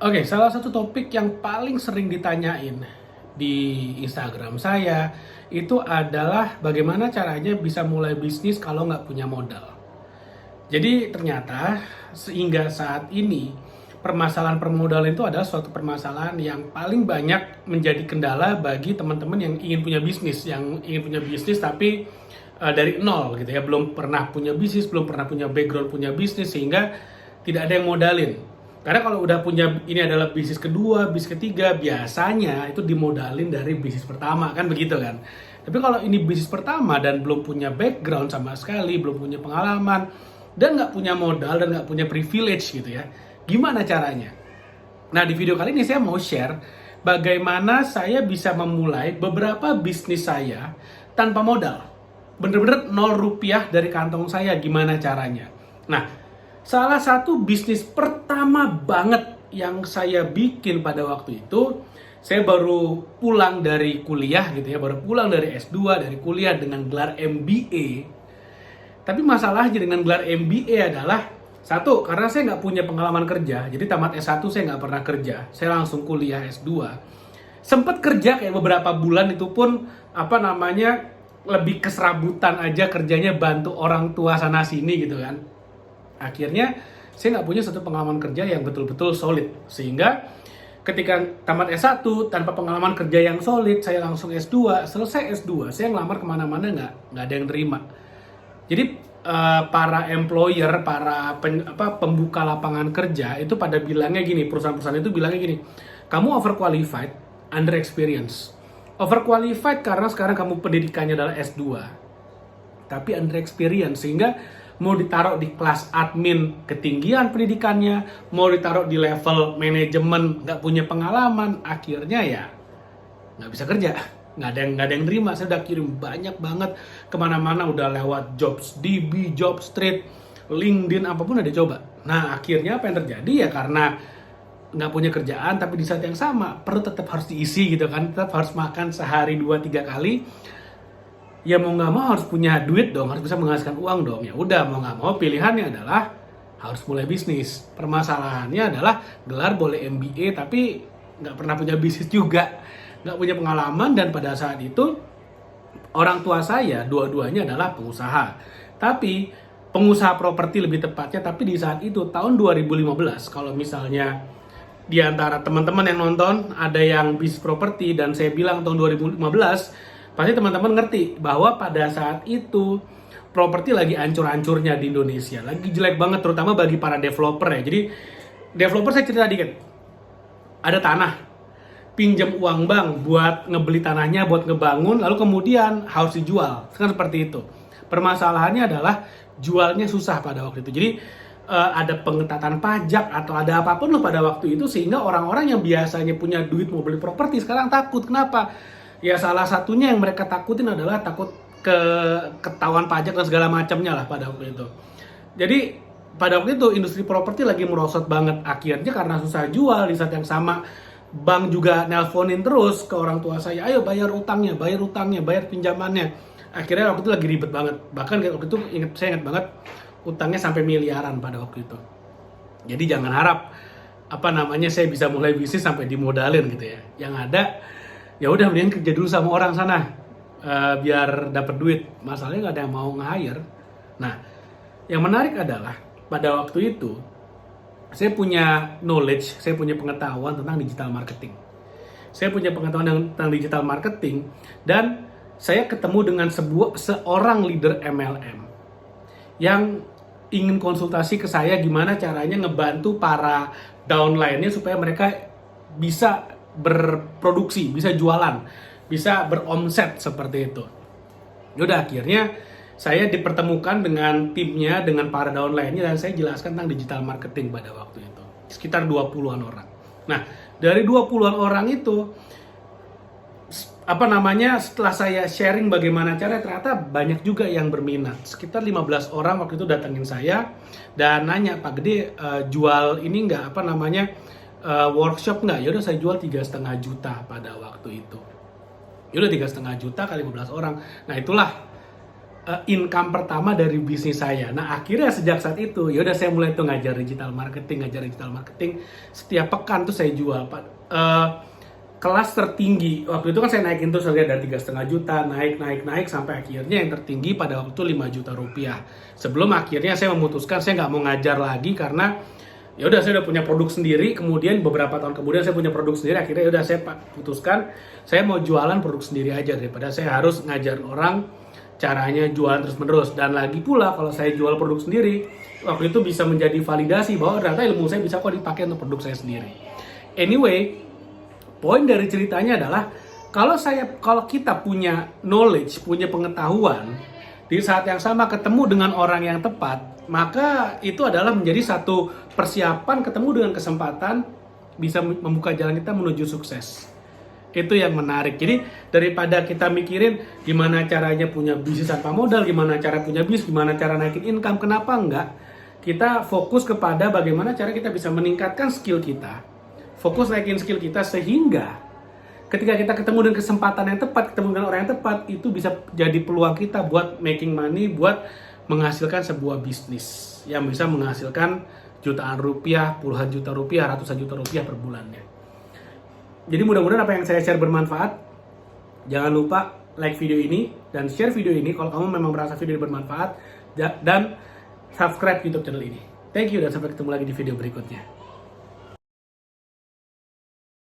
Oke, salah satu topik yang paling sering ditanyain di Instagram saya itu adalah bagaimana caranya bisa mulai bisnis kalau nggak punya modal. Jadi ternyata sehingga saat ini permasalahan permodalan itu adalah suatu permasalahan yang paling banyak menjadi kendala bagi teman-teman yang ingin punya bisnis, tapi dari nol gitu ya, belum pernah punya bisnis, belum pernah punya background punya bisnis sehingga tidak ada yang modalin. Karena kalau udah punya ini adalah bisnis kedua, bisnis ketiga, biasanya itu dimodalin dari bisnis pertama kan begitu kan. Tapi kalau ini bisnis pertama dan belum punya background sama sekali, belum punya pengalaman, dan nggak punya modal dan nggak punya privilege gitu ya, gimana caranya? Nah, di video kali ini saya mau share bagaimana saya bisa memulai beberapa bisnis saya tanpa modal. Bener-bener 0 rupiah dari kantong saya, gimana caranya? Nah, salah satu bisnis pertama banget yang saya bikin pada waktu itu, saya baru pulang dari kuliah gitu ya, baru pulang dari S2, dari kuliah dengan gelar MBA. Tapi masalahnya dengan gelar MBA adalah, satu, karena saya nggak punya pengalaman kerja, jadi tamat S1 saya nggak pernah kerja, saya langsung kuliah S2. Sempet kerja kayak beberapa bulan, itu pun lebih keserabutan aja kerjanya, bantu orang tua sana sini gitu kan. Akhirnya saya nggak punya satu pengalaman kerja yang betul-betul solid, sehingga ketika tamat S1 tanpa pengalaman kerja yang solid, saya langsung S2. Selesai S2 saya ngelamar kemana-mana nggak ada yang terima. Jadi para employer, pembuka lapangan kerja itu pada bilangnya gini, perusahaan-perusahaan itu bilangnya gini, kamu overqualified, under experience. Overqualified karena sekarang kamu pendidikannya adalah S2, tapi under experience, sehingga mau ditaruh di kelas admin ketinggian pendidikannya, mau ditaruh di level manajemen nggak punya pengalaman, akhirnya ya nggak bisa kerja, nggak ada yang terima. Saya udah kirim banyak banget kemana-mana, udah lewat JobsDB, Jobstreet, LinkedIn, apapun ada coba. Nah, akhirnya apa yang terjadi ya, karena nggak punya kerjaan, tapi di saat yang sama perut tetap harus diisi gitu kan, tetap harus makan sehari 2-3 kali. Ya mau nggak mau harus punya duit dong, harus bisa menghasilkan uang dong. Ya udah, mau nggak mau pilihannya adalah harus mulai bisnis. Permasalahannya adalah gelar boleh MBA tapi nggak pernah punya bisnis juga, nggak punya pengalaman, dan pada saat itu orang tua saya dua-duanya adalah pengusaha. Tapi pengusaha properti lebih tepatnya, tapi di saat itu tahun 2015, kalau misalnya di antara teman-teman yang nonton ada yang bisnis properti dan saya bilang tahun 2015, pasti teman-teman ngerti bahwa pada saat itu properti lagi ancur-ancurnya di Indonesia, lagi jelek banget, terutama bagi para developer ya. Jadi developer, saya cerita dikit, ada tanah, pinjam uang bank buat ngebeli tanahnya, buat ngebangun, lalu kemudian harus dijual, kan seperti itu. Permasalahannya adalah jualnya susah pada waktu itu. Jadi ada pengetatan pajak atau ada apapun loh pada waktu itu, sehingga orang-orang yang biasanya punya duit mau beli properti sekarang takut. Kenapa? Ya salah satunya yang mereka takutin adalah takut ketahuan pajak dan segala macamnya lah pada waktu itu. Jadi pada waktu itu industri properti lagi merosot banget. Akhirnya karena susah jual, di saat yang sama bank juga nelponin terus ke orang tua saya, ayo bayar utangnya, bayar pinjamannya. Akhirnya waktu itu lagi ribet banget. Bahkan waktu itu saya ingat banget, utangnya sampai miliaran pada waktu itu. Jadi jangan harap saya bisa mulai bisnis sampai dimodalin gitu ya. Yang ada ya udah, mending kerja dulu sama orang sana biar dapat duit. Masalahnya nggak ada yang mau nge-hire. Nah, yang menarik adalah pada waktu itu saya punya knowledge, saya punya pengetahuan tentang digital marketing. Saya punya pengetahuan tentang digital marketing, dan saya ketemu dengan seorang leader MLM yang ingin konsultasi ke saya gimana caranya ngebantu para downline-nya supaya mereka bisa berproduksi, bisa jualan, bisa beromset seperti itu. Yaudah, akhirnya saya dipertemukan dengan timnya, dengan para downline-nya, dan saya jelaskan tentang digital marketing pada waktu itu. Sekitar 20-an orang. Nah, dari 20-an orang itu, setelah saya sharing bagaimana cara, ternyata banyak juga yang berminat. Sekitar 15 orang waktu itu datangin saya dan nanya, Pak Gede, jual ini nggak, workshop nggak? Yaudah, saya jual 3,5 juta pada waktu itu. Yaudah, 3,5 juta kali 15 orang. Nah, itulah income pertama dari bisnis saya. Nah, akhirnya sejak saat itu, ya udah saya mulai tuh ngajar digital marketing. Setiap pekan tuh saya jual. Kelas tertinggi waktu itu kan saya naikin tuh harga dari 3,5 juta, naik sampai akhirnya yang tertinggi pada waktu itu 5 juta rupiah. Sebelum akhirnya saya memutuskan saya nggak mau ngajar lagi karena ya udah saya udah punya produk sendiri. Kemudian beberapa tahun kemudian saya punya produk sendiri. Akhirnya ya udah saya putuskan saya mau jualan produk sendiri aja daripada saya harus ngajar orang caranya jualan terus menerus. Dan lagi pula kalau saya jual produk sendiri, waktu itu bisa menjadi validasi bahwa ternyata ilmu saya bisa kok dipakai untuk produk saya sendiri. Anyway, poin dari ceritanya adalah kalau kita punya knowledge, punya pengetahuan, di saat yang sama ketemu dengan orang yang tepat, maka itu adalah menjadi satu persiapan ketemu dengan kesempatan bisa membuka jalan kita menuju sukses. Itu yang menarik. Jadi daripada kita mikirin gimana caranya punya bisnis tanpa modal, gimana cara punya bisnis, gimana cara naikin income, kenapa enggak kita fokus kepada bagaimana cara kita bisa meningkatkan skill kita. Fokus naikin skill kita sehingga ketika kita ketemu dengan kesempatan yang tepat, ketemu dengan orang yang tepat, itu bisa jadi peluang kita buat making money, buat menghasilkan sebuah bisnis yang bisa menghasilkan jutaan rupiah, puluhan juta rupiah, ratusan juta rupiah per bulannya. Jadi mudah-mudahan apa yang saya share bermanfaat. Jangan lupa like video ini dan share video ini kalau kamu memang merasa video ini bermanfaat, dan subscribe YouTube channel ini. Thank you dan sampai ketemu lagi di video berikutnya.